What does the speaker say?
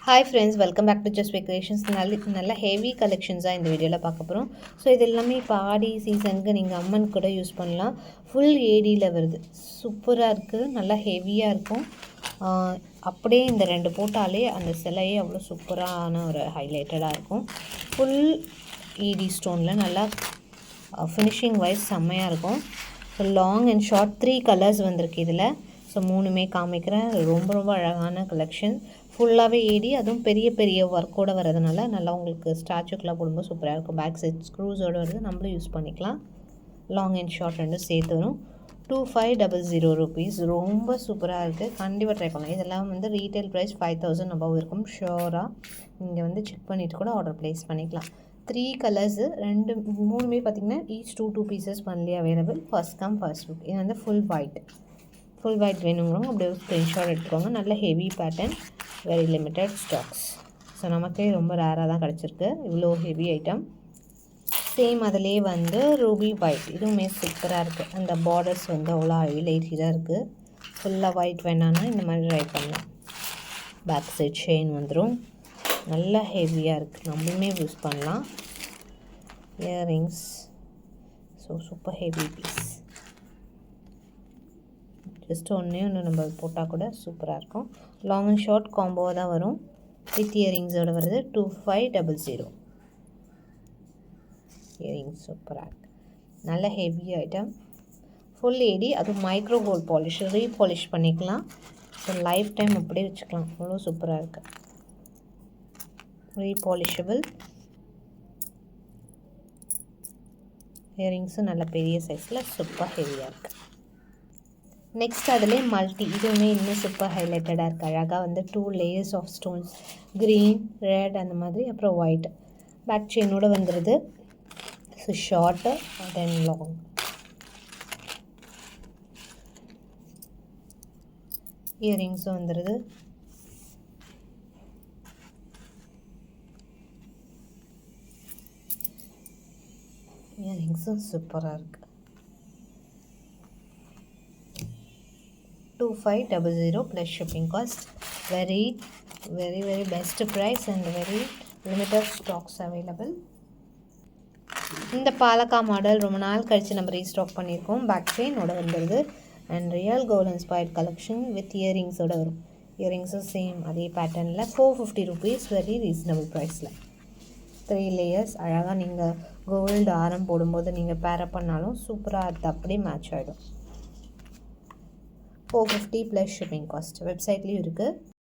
Hi friends, welcome back to just creations. நல்ல heavy கலெக்ஷன்ஸாக இந்த வீடியோவில் பார்க்க போகிறோம். ஸோ இது எல்லாமே இப்போ ஆடி சீசனுக்கு நீங்கள் அம்மன் கூட யூஸ் பண்ணலாம். ஃபுல் ஏடியில் வருது, சூப்பராக இருக்குது, நல்லா ஹெவியாக இருக்கும். அப்படியே இந்த ரெண்டு போட்டாலே அந்த சிலையே அவ்வளோ சூப்பரான ஒரு ஹைலைட்டடாக இருக்கும். ஃபுல் ஏடி ஸ்டோனில் நல்லா ஃபினிஷிங் வைஸ் செம்மையாக இருக்கும். So long and short 3 colours வந்திருக்கு இதில். ஸோ மூணுமே காமிக்கிறேன். ரொம்ப ரொம்ப அழகான கலெக்ஷன், ஃபுல்லாகவே ஏடி, அதுவும் பெரிய பெரிய ஒர்க்கோடு வரதுனால நல்லா உங்களுக்கு ஸ்டாச்சுக்கெலாம் போடும்போது சூப்பராக இருக்கும். பேக் சைட் ஸ்க்ரூஸோடு வருது, நம்மளும் யூஸ் பண்ணிக்கலாம். லாங் அண்ட் ஷார்ட் ரெண்டும் சேர்த்து வரும். 2500 rupees. ரொம்ப சூப்பராக இருக்குது, கண்டிப்பாக ட்ரை பண்ணலாம். இதெல்லாம் வந்து ரீட்டைல் ப்ரைஸ் 5000 above இருக்கும் ஷோராக. நீங்கள் செக் பண்ணிவிட்டு கூட ஆர்டர் ப்ளேஸ் பண்ணிக்கலாம். 3 கலர்ஸு, மூணுமே பார்த்திங்கன்னா each 2 pieces only available. First come first book. இது வந்து ஃபுல் ஒயிட் வேணுங்கிறவங்க அப்படியே ஸ்க்ரீன்ஷாட் எடுத்துக்கோங்க. நல்ல heavy pattern, very limited stocks. So நமக்கே ரொம்ப ரேராக தான் கிடச்சிருக்கு இவ்வளோ ஹெவி ஐட்டம். சேம் அதிலே வந்து ரூபி ஒயிட், இதுவுமே சூப்பராக இருக்குது. அந்த பார்டர்ஸ் வந்து அவ்வளோ ஹைலைட்டாக இருக்குது. ஃபுல்லாக ஒயிட் வேணான்னா இந்த மாதிரி ட்ரை பண்ணலாம். பேக் சைட் செயின் வந்துடும், நல்லா ஹெவியாக இருக்குது, நம்மளுமே யூஸ் பண்ணலாம். Earrings, so super heavy piece. Just ஒன்று நம்ம போட்டால் கூட சூப்பராக இருக்கும். லாங் அண்ட் ஷார்ட் காம்போவாக தான் வரும், வித் இயரிங்ஸோடு வருது. 2500. இயரிங்ஸ் சூப்பராக இருக்குது, நல்ல ஹெவி ஐட்டம். ஃபுல் ஏடி, அதுவும் மைக்ரோ கோல்ட் பாலிஷ், ரீபாலிஷ் பண்ணிக்கலாம். ஸோ லைஃப் டைம் அப்படியே வச்சுக்கலாம், அவ்வளோ சூப்பராக இருக்குது. ரீபாலிஷபிள் இயரிங்ஸும் நல்ல பெரிய சைஸில் சூப்பர் ஹெவியாக இருக்குது. நெக்ஸ்ட் அதிலே மல்டி, இதுவுமே இன்னும் சூப்பர் ஹைலைட்டடாக இருக்குது. அழகாக வந்து 2 layers of stones, green, red அந்த மாதிரி, அப்புறம் ஒயிட். பேக் செயினோடு வந்துடுது. So short then long. இயரிங்ஸும் வந்துடுது. இயரிங்ஸும் சூப்பராக இருக்குது. 2500 plus shipping cost. Very best price and very limited stocks available. இந்த பாலக்கா மாடல் ரொம்ப நாள் கழித்து நம்ம ரீஸ்டாக் பண்ணியிருக்கோம். பேக் செயினோட வந்துடுது and real gold inspired collection with இயரிங்ஸோட வரும். இயரிங்ஸும் சேம் அதே பேட்டர்னில் 450 rupees, வெரி ரீசனபிள் ப்ரைஸில். 3 layers அழகாக நீங்கள் கோல்டு ஆரம் போடும்போது நீங்கள் பேரப் பண்ணாலும் சூப்பராக அது அப்படியே மேட்ச் ஆகிடும். 450 plus shipping cost. வெப்சைட்லேயும் இருக்குது.